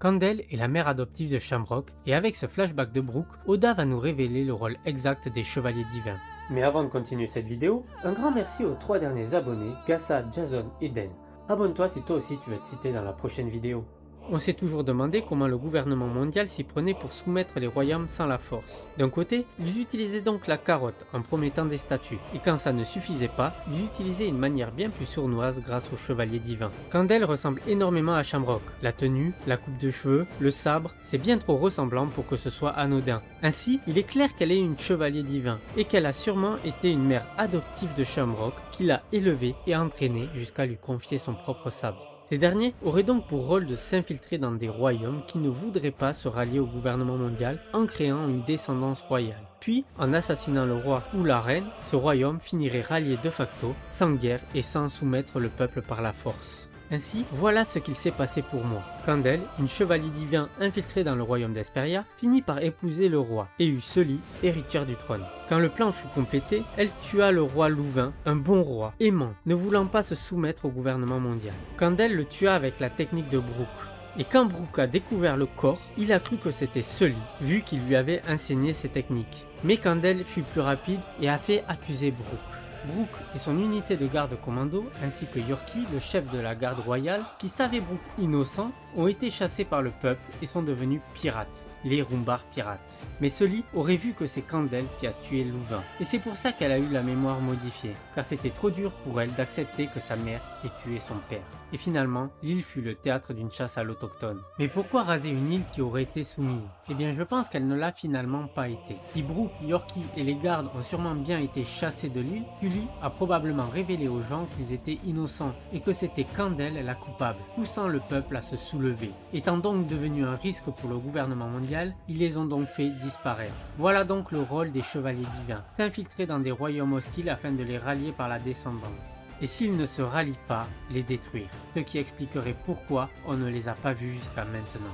Candel est la mère adoptive de Shamrock, et avec ce flashback de Brooke, Oda va nous révéler le rôle exact des chevaliers divins. Mais avant de continuer cette vidéo, un grand merci aux 3 derniers abonnés, Gassa, Jason et Den. Abonne-toi si toi aussi tu veux être cité dans la prochaine vidéo. On s'est toujours demandé comment le gouvernement mondial s'y prenait pour soumettre les royaumes sans la force. D'un côté, ils utilisaient donc la carotte en promettant des statues, et quand ça ne suffisait pas, ils utilisaient une manière bien plus sournoise grâce aux chevaliers divins. Candel ressemble énormément à Shamrock. La tenue, la coupe de cheveux, le sabre, c'est bien trop ressemblant pour que ce soit anodin. Ainsi, il est clair qu'elle est une chevalier divin, et qu'elle a sûrement été une mère adoptive de Shamrock qui l'a élevée et entraînée jusqu'à lui confier son propre sabre. Ces derniers auraient donc pour rôle de s'infiltrer dans des royaumes qui ne voudraient pas se rallier au gouvernement mondial en créant une descendance royale. Puis, en assassinant le roi ou la reine, ce royaume finirait rallié de facto, sans guerre et sans soumettre le peuple par la force. Ainsi, voilà ce qu'il s'est passé pour moi. Candel, une chevalier divin infiltrée dans le royaume d'Hesperia, finit par épouser le roi et eut Sully, héritière du trône. Quand le plan fut complété, elle tua le roi Louvain, un bon roi, aimant, ne voulant pas se soumettre au gouvernement mondial. Candel le tua avec la technique de Brooke. Et quand Brooke a découvert le corps, il a cru que c'était Sully, vu qu'il lui avait enseigné ces techniques. Mais Candel fut plus rapide et a fait accuser Brooke. Brooke et son unité de garde commando, ainsi que Yorkie, le chef de la garde royale, qui savait Brooke innocent, ont été chassés par le peuple et sont devenus pirates, les Rumbar pirates. Mais Sully aurait vu que c'est Candel qui a tué Louvain, et c'est pour ça qu'elle a eu la mémoire modifiée, car c'était trop dur pour elle d'accepter que sa mère ait tué son père. Et finalement, l'île fut le théâtre d'une chasse à l'autochtone. Mais pourquoi raser une île qui aurait été soumise? Eh bien je pense qu'elle ne l'a finalement pas été. Si Brooke, Yorkie et les gardes ont sûrement bien été chassés de l'île, Sully a probablement révélé aux gens qu'ils étaient innocents et que c'était Candel la coupable, poussant le peuple à se soulever. Étant donc devenu un risque pour le gouvernement mondial, ils les ont donc fait disparaître. Voilà donc le rôle des chevaliers divins, s'infiltrer dans des royaumes hostiles afin de les rallier par la descendance. Et s'ils ne se rallient pas, les détruire. Ce qui expliquerait pourquoi on ne les a pas vus jusqu'à maintenant.